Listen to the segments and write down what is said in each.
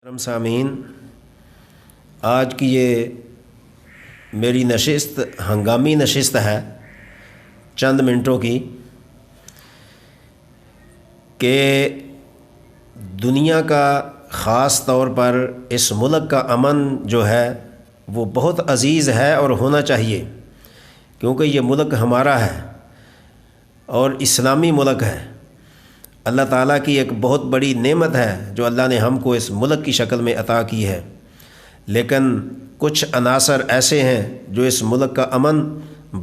محترم سامعین، آج کی یہ میری نشست ہنگامی نشست ہے چند منٹوں کی کہ دنیا کا خاص طور پر اس ملک کا امن جو ہے وہ بہت عزیز ہے اور ہونا چاہیے، کیونکہ یہ ملک ہمارا ہے اور اسلامی ملک ہے۔ اللہ تعالیٰ کی ایک بہت بڑی نعمت ہے جو اللہ نے ہم کو اس ملک کی شکل میں عطا کی ہے، لیکن کچھ عناصر ایسے ہیں جو اس ملک کا امن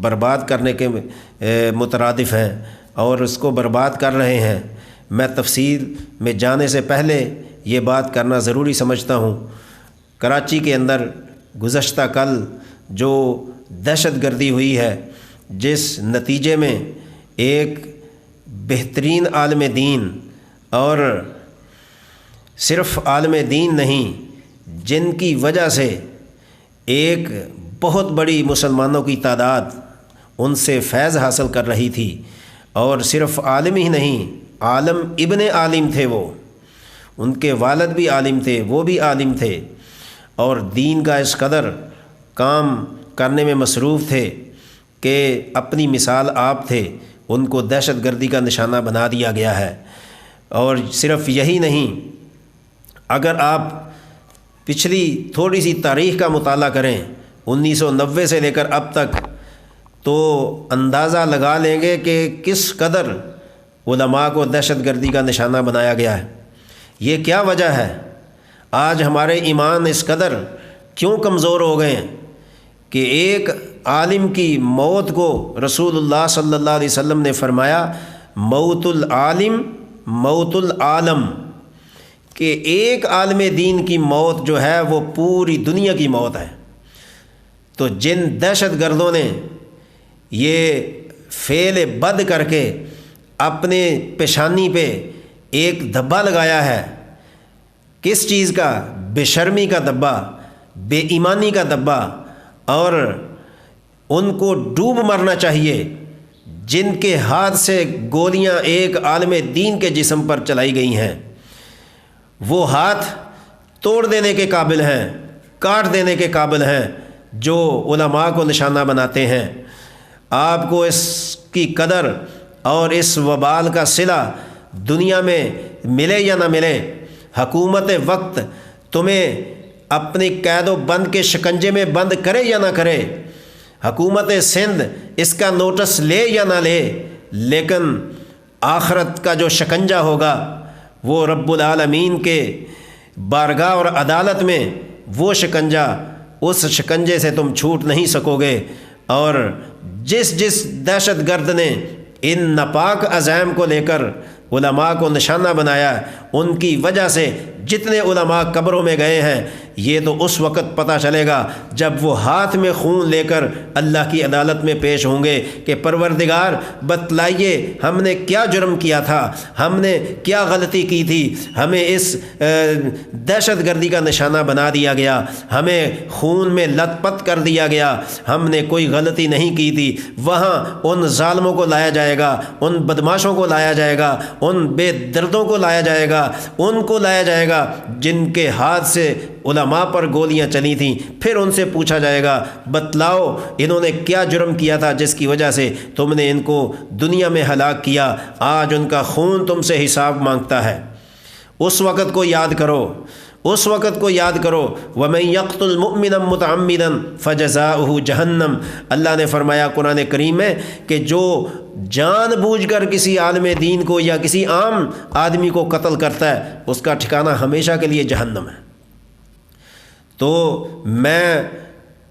برباد کرنے کے مترادف ہیں اور اس کو برباد کر رہے ہیں۔ میں تفصیل میں جانے سے پہلے یہ بات کرنا ضروری سمجھتا ہوں۔ کراچی کے اندر گزشتہ کل جو دہشت گردی ہوئی ہے، جس نتیجے میں ایک بہترین عالم دین، اور صرف عالم دین نہیں، جن کی وجہ سے ایک بہت بڑی مسلمانوں کی تعداد ان سے فیض حاصل کر رہی تھی، اور صرف عالم ہی نہیں، عالم ابن عالم تھے، وہ ان کے والد بھی عالم تھے، وہ بھی عالم تھے، اور دین کا اس قدر کام کرنے میں مصروف تھے کہ اپنی مثال آپ تھے، ان کو دہشت گردی کا نشانہ بنا دیا گیا ہے۔ اور صرف یہی نہیں، اگر آپ پچھلی تھوڑی سی تاریخ کا مطالعہ کریں 1990 سے لے کر اب تک، تو اندازہ لگا لیں گے کہ کس قدر علماء کو دہشت گردی کا نشانہ بنایا گیا ہے۔ یہ کیا وجہ ہے؟ آج ہمارے ایمان اس قدر کیوں کمزور ہو گئے ہیں کہ ایک عالم کی موت کو رسول اللہ صلی اللہ علیہ وسلم نے فرمایا موت العالم موت العالم، کہ ایک عالم دین کی موت جو ہے وہ پوری دنیا کی موت ہے۔ تو جن دہشت گردوں نے یہ فعل بد کر کے اپنے پیشانی پہ ایک دھبا لگایا ہے، کس چیز کا؟ بے شرمی کا دھبا، بے ایمانی کا دھبا، اور ان کو ڈوب مرنا چاہیے۔ جن کے ہاتھ سے گولیاں ایک عالم دین کے جسم پر چلائی گئی ہیں، وہ ہاتھ توڑ دینے کے قابل ہیں، کاٹ دینے کے قابل ہیں، جو علماء کو نشانہ بناتے ہیں۔ آپ کو اس کی قدر اور اس وبال کا صلہ دنیا میں ملے یا نہ ملے، حکومت وقت تمہیں اپنی قید و بند کے شکنجے میں بند کرے یا نہ کرے، حکومت سندھ اس کا نوٹس لے یا نہ لے، لیکن آخرت کا جو شکنجہ ہوگا وہ رب العالمین کے بارگاہ اور عدالت میں وہ شکنجہ، اس شکنجے سے تم چھوٹ نہیں سکو گے۔ اور جس دہشت گرد نے ان ناپاک عزائم کو لے کر علماء کو نشانہ بنایا، ان کی وجہ سے جتنے علماء قبروں میں گئے ہیں، یہ تو اس وقت پتہ چلے گا جب وہ ہاتھ میں خون لے کر اللہ کی عدالت میں پیش ہوں گے کہ پروردگار بتلائیے ہم نے کیا جرم کیا تھا، ہم نے کیا غلطی کی تھی، ہمیں اس دہشت گردی کا نشانہ بنا دیا گیا، ہمیں خون میں لت پت کر دیا گیا، ہم نے کوئی غلطی نہیں کی تھی۔ وہاں ان ظالموں کو لایا جائے گا، ان بدماشوں کو لایا جائے گا، ان بے دردوں کو لایا جائے گا، ان کو لایا جائے گا جن کے ہاتھ سے علماء پر گولیاں چلی تھیں۔ پھر ان سے پوچھا جائے گا بتلاؤ انہوں نے کیا جرم کیا تھا جس کی وجہ سے تم نے ان کو دنیا میں ہلاک کیا، آج ان کا خون تم سے حساب مانگتا ہے۔ اس وقت کو یاد کرو، اس وقت کو یاد کرو۔ وَمَن يَقْتُلْ مُؤْمِنًا مُتَعَمِّدًا فَجَزَاؤُهُ جَهَنَّمُ، اللہ نے فرمایا قرآن کریم میں کہ جو جان بوجھ کر کسی عالم دین کو یا کسی عام آدمی کو قتل کرتا ہے، اس کا ٹھکانہ ہمیشہ کے لیے جہنم ہے۔ تو میں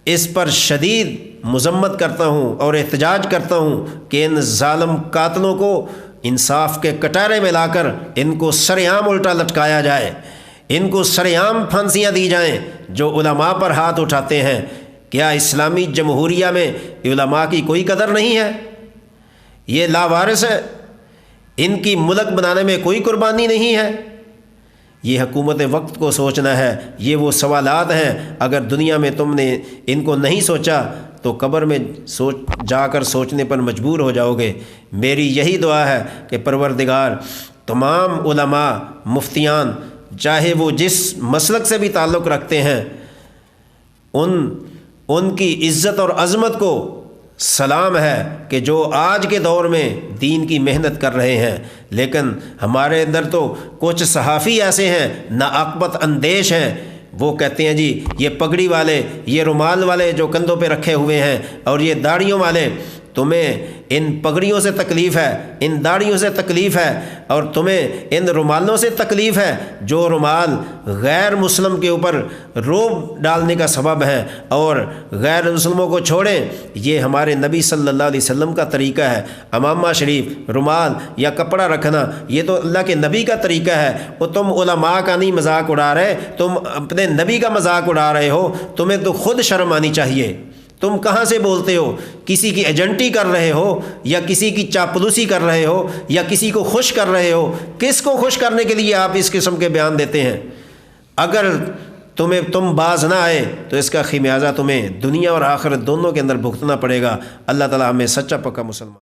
اس پر شدید مذمت کرتا ہوں اور احتجاج کرتا ہوں کہ ان ظالم قاتلوں کو انصاف کے کٹارے میں لا کر ان کو سرعام الٹا لٹکایا جائے، ان کو سرعام پھانسیاں دی جائیں جو علماء پر ہاتھ اٹھاتے ہیں۔ کیا اسلامی جمہوریہ میں علماء کی کوئی قدر نہیں ہے؟ یہ لاوارث ہے، ان کی ملک بنانے میں کوئی قربانی نہیں ہے۔ یہ حکومت وقت کو سوچنا ہے۔ یہ وہ سوالات ہیں، اگر دنیا میں تم نے ان کو نہیں سوچا تو قبر میں جا کر سوچنے پر مجبور ہو جاؤ گے۔ میری یہی دعا ہے کہ پروردگار تمام علماء، مفتیان چاہے وہ جس مسلک سے بھی تعلق رکھتے ہیں، ان کی عزت اور عظمت کو سلام ہے کہ جو آج کے دور میں دین کی محنت کر رہے ہیں۔ لیکن ہمارے اندر تو کچھ صحافی ایسے ہیں ناعاقبت اندیش ہیں، وہ کہتے ہیں جی یہ پگڑی والے، یہ رومال والے جو کندھوں پہ رکھے ہوئے ہیں، اور یہ داڑھیوں والے، تمہیں ان پگڑیوں سے تکلیف ہے، ان داڑھیوں سے تکلیف ہے، اور تمہیں ان رومالوں سے تکلیف ہے جو رومال غیر مسلم کے اوپر روب ڈالنے کا سبب ہے، اور غیر مسلموں کو چھوڑیں، یہ ہمارے نبی صلی اللہ علیہ وسلم کا طریقہ ہے۔ عمامہ شریف، رومال یا کپڑا رکھنا یہ تو اللہ کے نبی کا طریقہ ہے، وہ تم علماء کا نہیں مذاق اڑا رہے، تم اپنے نبی کا مذاق اڑا رہے ہو، تمہیں تو خود شرم آنی چاہیے۔ تم کہاں سے بولتے ہو؟ کسی کی ایجنٹی کر رہے ہو، یا کسی کی چاپلوسی کر رہے ہو، یا کسی کو خوش کر رہے ہو؟ کس کو خوش کرنے کے لیے آپ اس قسم کے بیان دیتے ہیں؟ اگر تم باز نہ آئے تو اس کا خمیازہ تمہیں دنیا اور آخرت دونوں کے اندر بھگتنا پڑے گا۔ اللہ تعالیٰ ہمیں سچا پکا مسلمان